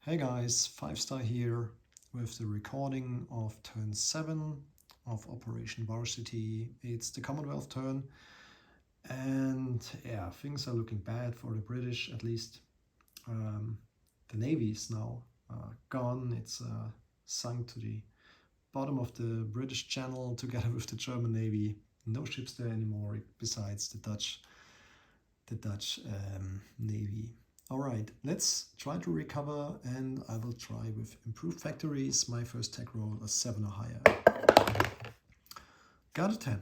Hey guys, 5-star here with the recording of turn 7 of Operation Varsity. It's the Commonwealth turn, and yeah, things are looking bad for the British at least. The Navy is now gone. It's sunk to the bottom of the British Channel together with the German Navy. No ships there anymore besides the Dutch Navy. Alright, let's try to recover, and I will try with improved factories. My first tech roll a 7 or higher. Got a 10.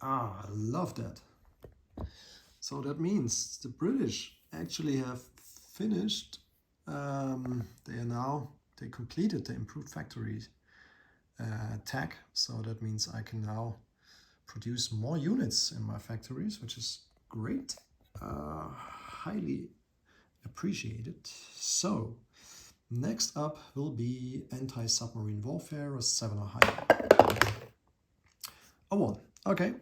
I love that. So that means the British actually have finished. They completed the improved factories tech. So that means I can now produce more units in my factories, which is great. Highly appreciated. So next up will be anti-submarine warfare, a 7 or higher. A 1. Okay,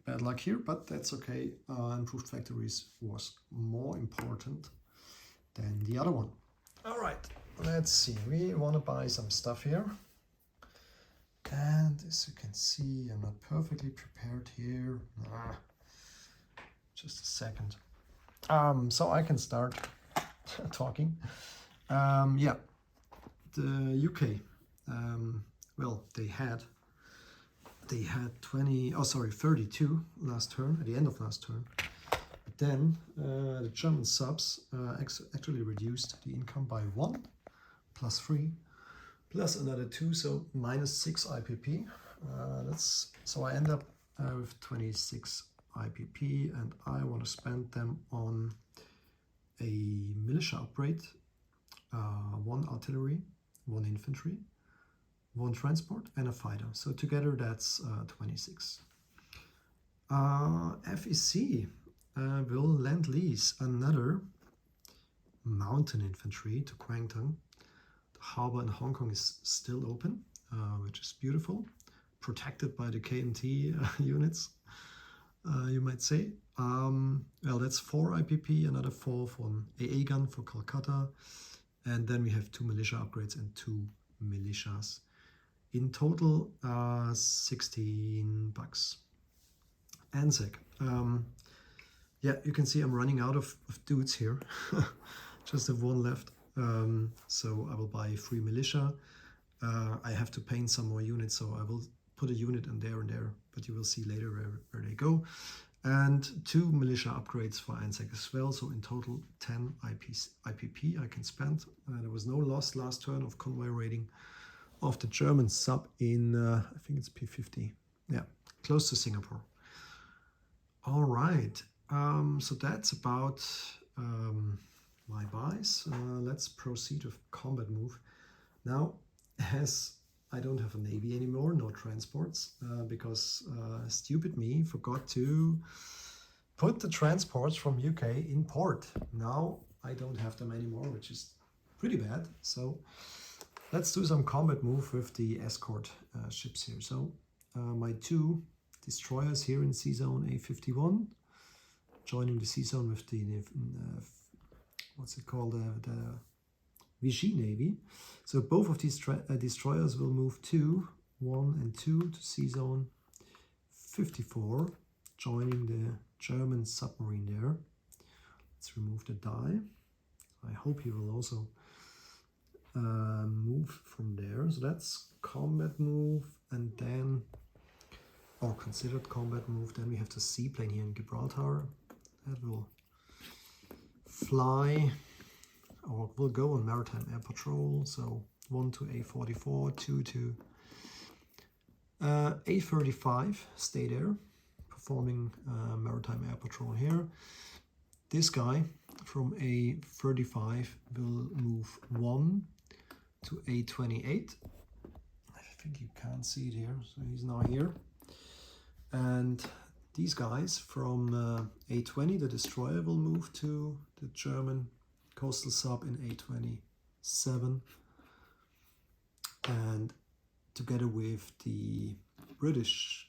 bad luck here, but that's okay. Improved factories was more important than the other one. All right, let's see. We want to buy some stuff here. And as you can see, I'm not perfectly prepared here. Just a second. So I can start talking. Yeah, the UK. Well, they had 32 last turn, at the end of last turn. But then the German subs actually reduced the income by 1, plus 3, plus another 2, so minus 6 IPP. So I end up with 26 IPP, and I want to spend them on a militia upgrade, 1 artillery, 1 infantry, 1 transport, and a fighter. So together that's 26. FEC will lend-lease another mountain infantry to Kwangtung. The harbor in Hong Kong is still open, which is beautiful, protected by the KMT units, you might say. Well, that's 4 IPP, another 4 from AA gun for Calcutta, and then we have 2 militia upgrades and 2 militias. In total, 16 bucks. Anzac. Yeah, you can see I'm running out of dudes here. Just have 1 left. So I will buy 3 militia. I have to paint some more units, so I will put a unit in there and there, but you will see later where they go. And 2 militia upgrades for Anzac as well. So in total, 10 IPP I can spend. There was no loss last turn of convoy rating of the German sub in, I think it's P50. Yeah, close to Singapore. All right, so that's about my buys. Let's proceed with combat move. Now, as I don't have a navy anymore, no transports, because stupid me forgot to put the transports from UK in port. Now I don't have them anymore, which is pretty bad. So let's do some combat move with the escort ships here. So my 2 destroyers here in sea zone A51, joining the sea zone with the what's it called, the Vichy Navy. So both of these destroyers will move 1 and 2 to sea zone 54, joining the German submarine there. Let's remove the die. I hope he will also move from there. So that's combat move, and then, or considered combat move. Then we have the seaplane here in Gibraltar. That will fly, or will go on maritime air patrol. So 1 to A44, 2 to A35, stay there, performing maritime air patrol here. This guy from A35 will move 1 to A28. I think you can't see it here, so he's now here. And these guys from A20, the destroyer, will move to the German coastal sub in A27. And together with the British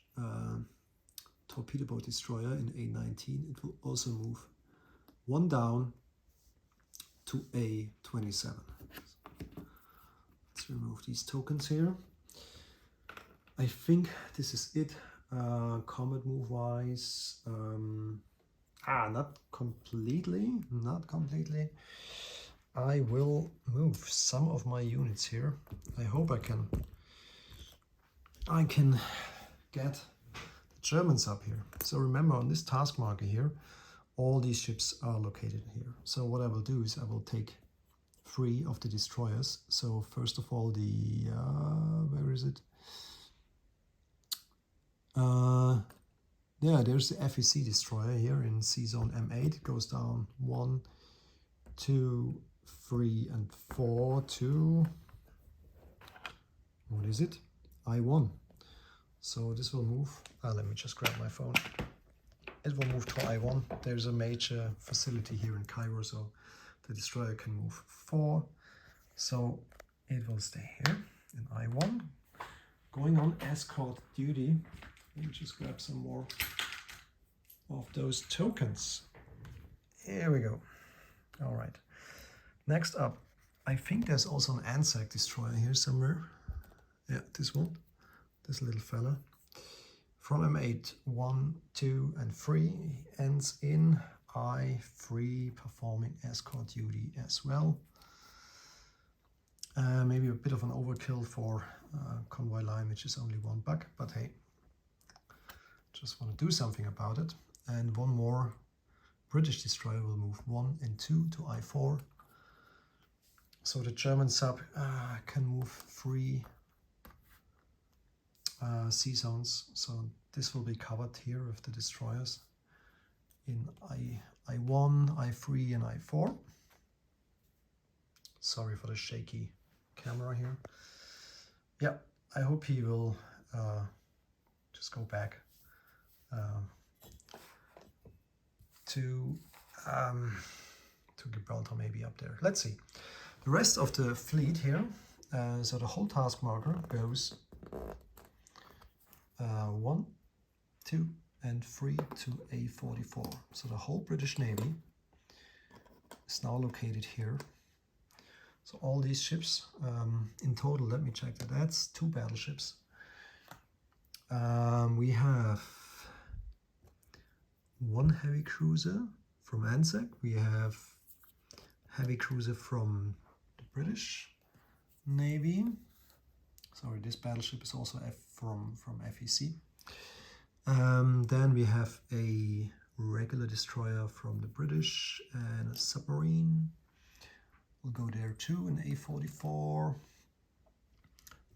torpedo boat destroyer in A19, it will also move 1 down to A27. just remove these tokens here. I think this is it. Comet move wise. Not completely. I will move some of my units here. I hope I can get the Germans up here. So remember, on this task marker here, all these ships are located here. So what I will do is I will take 3 of the destroyers. So first of all, the where is it? Yeah, there's the FEC destroyer here in C zone M8. It goes down 1, 2, 3, and 4 to, what is it? I1. So this will move. Let me just grab my phone. It will move to I1. There's a major facility here in Cairo, so the destroyer can move 4. So it will stay here in I1. Going on escort duty. Let me just grab some more of those tokens. Here we go. All right. Next up, I think there's also an Anzac destroyer here somewhere. Yeah, this one. This little fella. From M8, 1, 2, and 3 ends in I3, performing escort duty as well. Maybe a bit of an overkill for convoy line, which is only 1 buck, but hey, just want to do something about it. And one more British destroyer will move 1 and 2 to I4. So the German sub can move 3 sea zones. So this will be covered here with the destroyers in I1, I3, and I4. Sorry for the shaky camera here. Yeah, I hope he will just go back to Gibraltar, maybe up there. Let's see. The rest of the fleet here, so the whole task marker goes 1, 2, and 3 to A44. So the whole British Navy is now located here. So all these ships, in total, let me check that. That's 2 battleships. We have 1 heavy cruiser from Anzac. We have heavy cruiser from the British Navy. Sorry, this battleship is also from FEC. Then we have a regular destroyer from the British and a submarine. We'll go there too, an A44.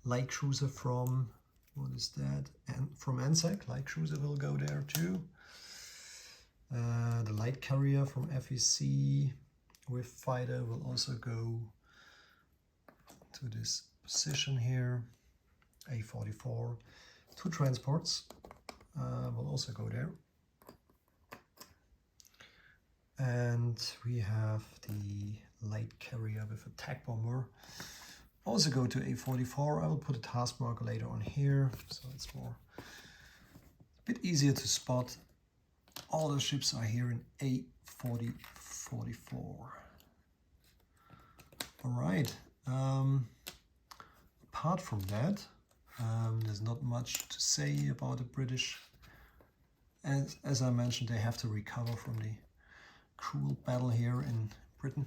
Light cruiser from, what is that? And from Anzac, light cruiser will go there too. The light carrier from FEC with fighter will also go to this position here. A44. 2 transports will also go there. And we have the light carrier with attack bomber. Also go to A44. I will put a task marker later on here, so it's a bit easier to spot. All the ships are here in A44. All right. Apart from that, there's not much to say about the British. As I mentioned, they have to recover from the cruel battle here in Britain.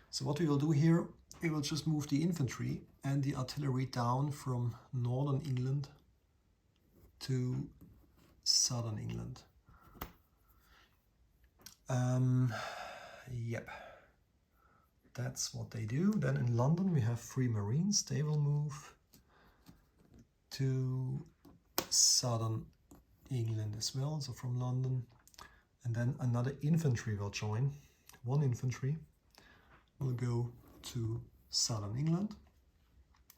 So what we will do here, we will just move the infantry and the artillery down from northern England to southern England. Yep, that's what they do. Then in London we have 3 Marines. They will move to southern England as well, so from London. And then another infantry will join. 1 infantry will go to southern England.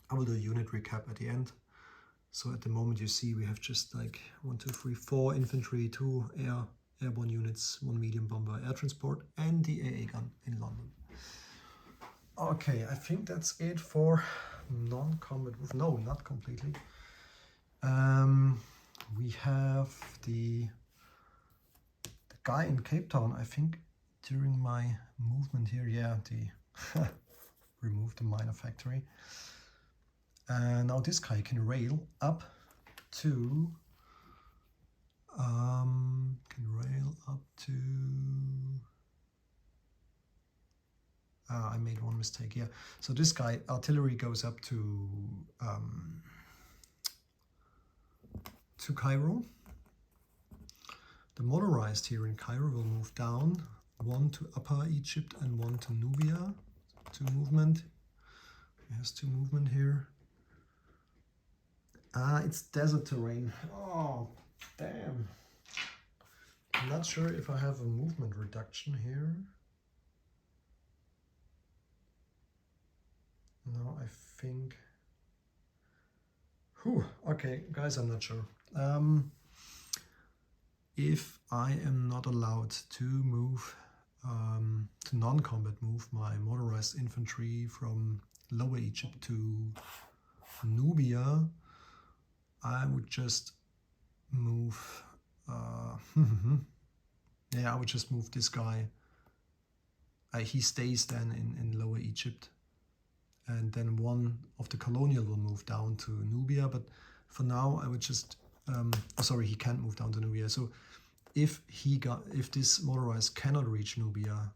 I will do a unit recap at the end. So at the moment you see we have just like 1, 2, 3, 4 infantry, 2 airborne units, 1 medium bomber air transport, and the AA gun in London. Okay, I think that's it for non-combat. No, not completely. We have the guy in Cape Town. I think during my movement here, yeah, the removed the minor factory. And now this guy can rail up to I made one mistake here. So this guy, artillery, goes up to Cairo. The motorized here in Cairo will move down, one to Upper Egypt and one to Nubia. Two movement. There's two movement here. It's desert terrain. Oh, damn. I'm not sure if I have a movement reduction here. No, I think... Whew, okay, guys, I'm not sure. If I am not allowed to move, to non-combat move my motorized infantry from Lower Egypt to Nubia, I would just move... yeah, I would just move this guy. He stays then in Lower Egypt. And then one of the colonial will move down to Nubia, but for now I would just sorry, he can't move down to Nubia. So if this motorized cannot reach Nubia,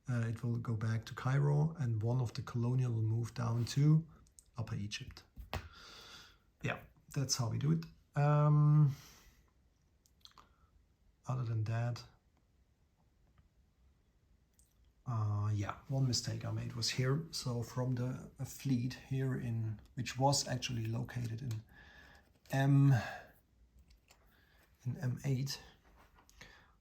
it will go back to Cairo, and one of the colonial will move down to Upper Egypt. Yeah, that's how we do it. Other than that, yeah, one mistake I made was here. So from the fleet here which was actually located in M8.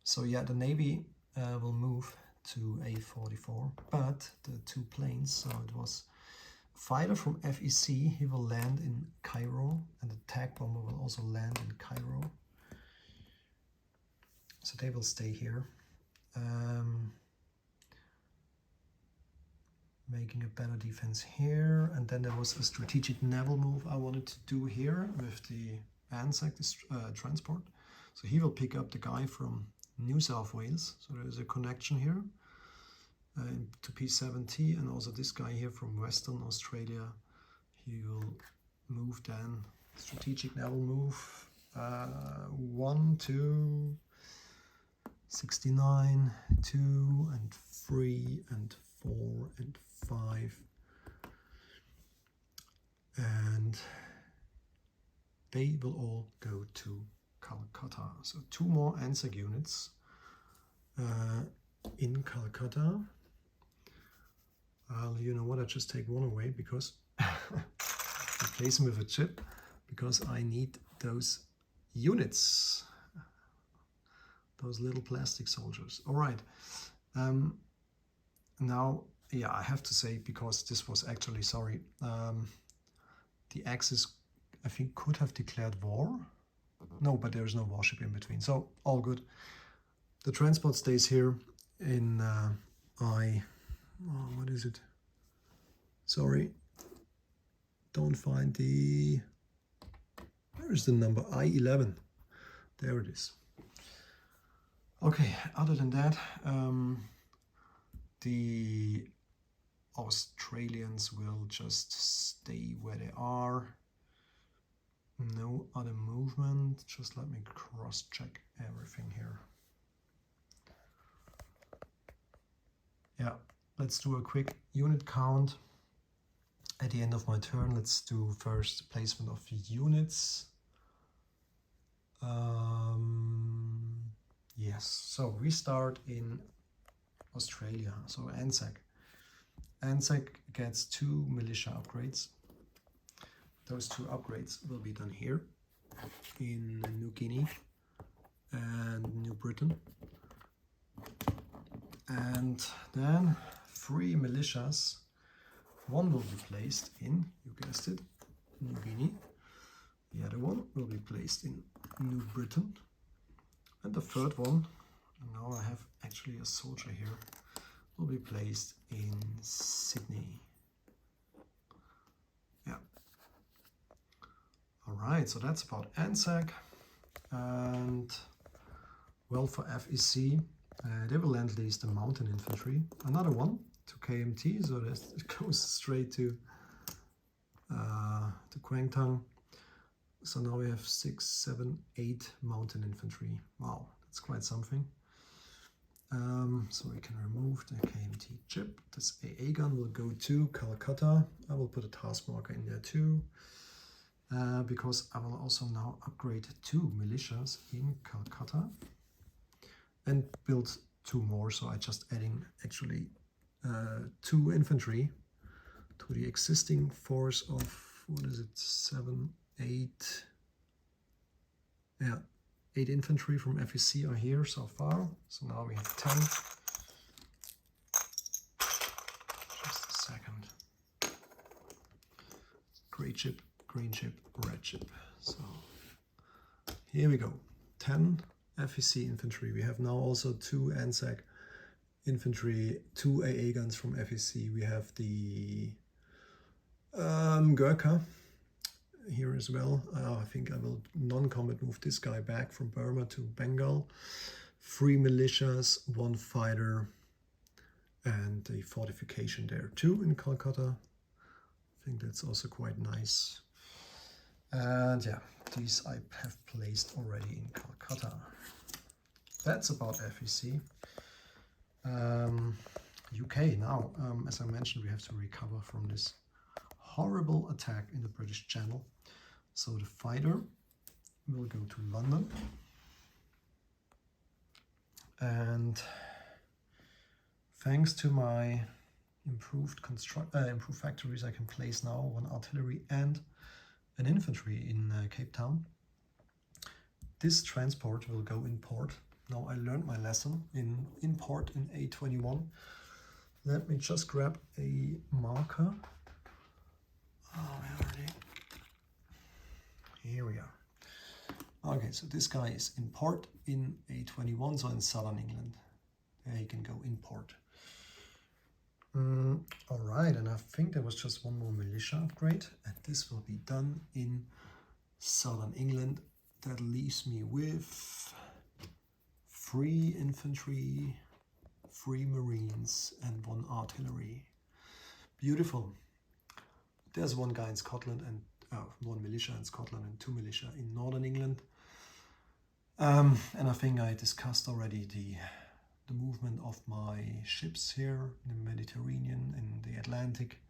So yeah, the Navy will move to A44, but the two planes, so it was fighter from FEC, he will land in Cairo, and the TAC bomber will also land in Cairo. So they will stay here. Making a better defense here, and then there was a strategic naval move I wanted to do here with the Anzac transport. So he will pick up the guy from New South Wales, so there is a connection here to P70, and also this guy here from Western Australia. He will move then, strategic naval move, 1, 2, 69, 2, and 3, and 4, and 5, and they will all go to Calcutta. So two more Anzac units in Calcutta. You know what, I just take one away because replace them with a chip, because I need those units, those little plastic soldiers. All right. Now, yeah, I have to say, because this was actually, sorry, the Axis, I think, could have declared war. No, but there's no warship in between, so all good. The transport stays here in what is it? Sorry, don't find the... Where is the number? I-11. There it is. Okay, other than that, the Australians will just stay where they are. No other movement. Just let me cross-check everything here. Yeah, let's do a quick unit count. At the end of my turn, let's do first placement of the units. Yes, so we start in Australia, so Anzac. Anzac gets 2 militia upgrades. Those 2 upgrades will be done here in New Guinea and New Britain. And then 3 militias. One will be placed in, you guessed it, New Guinea. The other one will be placed in New Britain. And the third one, and now I have actually a soldier here, will be placed in Sydney. Yeah. All right, so that's about Anzac. And well, for FEC, they will land lease the mountain infantry. Another one to KMT, so that it goes straight to to Kwangtung. So now we have 6, 7, 8 mountain infantry. Wow, that's quite something. So we can remove the KMT chip. This AA gun will go to Calcutta. I will put a task marker in there too, because I will also now upgrade 2 militias in Calcutta and build 2 more. So I just adding actually 2 infantry to the existing force of, what is it, 7, 8, yeah, 8 infantry from FEC are here so far. So now we have 10. Just a second. Gray chip, green chip, red chip. So here we go. 10 FEC infantry. We have now also 2 Anzac infantry, 2 AA guns from FEC. We have the Gurkha here as well. I think I will non-combat move this guy back from Burma to Bengal. 3 militias, 1 fighter, and a fortification there too in Calcutta. I think that's also quite nice. And yeah, these I have placed already in Calcutta. That's about FEC. UK now, as I mentioned, we have to recover from this horrible attack in the British Channel. So the fighter will go to London, and thanks to my improved factories, I can place now 1 artillery and an infantry in Cape Town. This transport will go in port. Now I learned my lesson in port in A21. Let me just grab a marker. Where are they? Here we are. Okay, so this guy is in port in A21, so in southern England. There he can go in port. All right, and I think there was just 1 more militia upgrade, and this will be done in southern England. That leaves me with 3 infantry, 3 marines, and 1 artillery. Beautiful. There's 1 guy in Scotland and 1 militia in Scotland and 2 militia in northern England. And I think I discussed already the movement of my ships here in the Mediterranean and the Atlantic.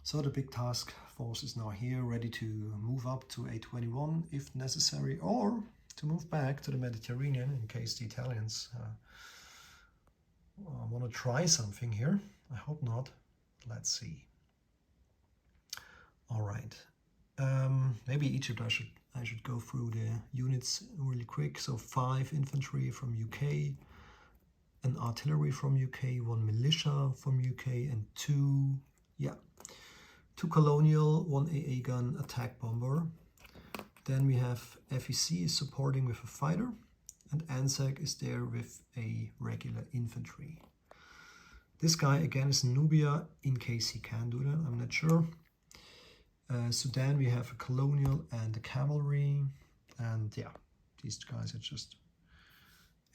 So the big task force is now here, ready to move up to A21 if necessary, or to move back to the Mediterranean in case the Italians want to try something here. I hope not. Let's see. All right. Maybe Egypt I should go through the units really quick. So 5 infantry from UK, an artillery from UK, 1 militia from UK, and 2 colonial, 1 AA gun attack bomber. Then we have FEC is supporting with a fighter, and Anzac is there with a regular infantry. This guy again is Nubia in case he can do that, I'm not sure. Sudan we have a colonial and a cavalry, and yeah, these guys are just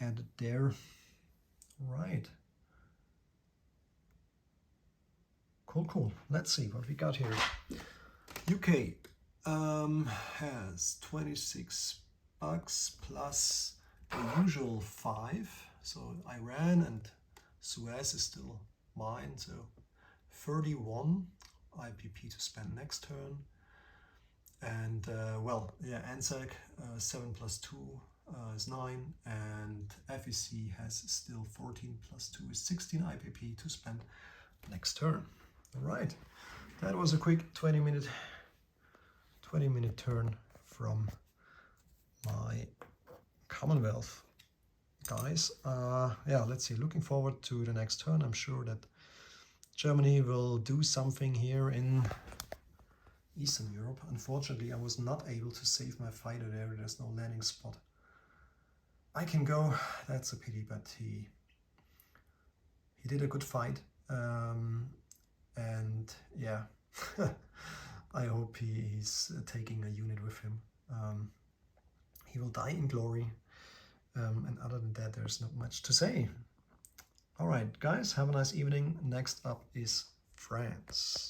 added there. Right. Cool. Let's see what we got here. UK has 26 bucks plus the usual 5. So Iran and Suez is still mine, so 31 IPP to spend next turn. And well, yeah, Anzac 7 plus 2 is 9, and FEC has still 14 plus 2 is 16 IPP to spend next turn. All right, that was a quick 20 minute turn from my Commonwealth guys. Yeah, let's see, looking forward to the next turn. I'm sure that Germany will do something here in Eastern Europe. Unfortunately, I was not able to save my fighter there. There's no landing spot. I can go, that's a pity, but he did a good fight. And yeah, I hope he's taking a unit with him. He will die in glory. And other than that, there's not much to say. All right, guys, have a nice evening. Next up is France.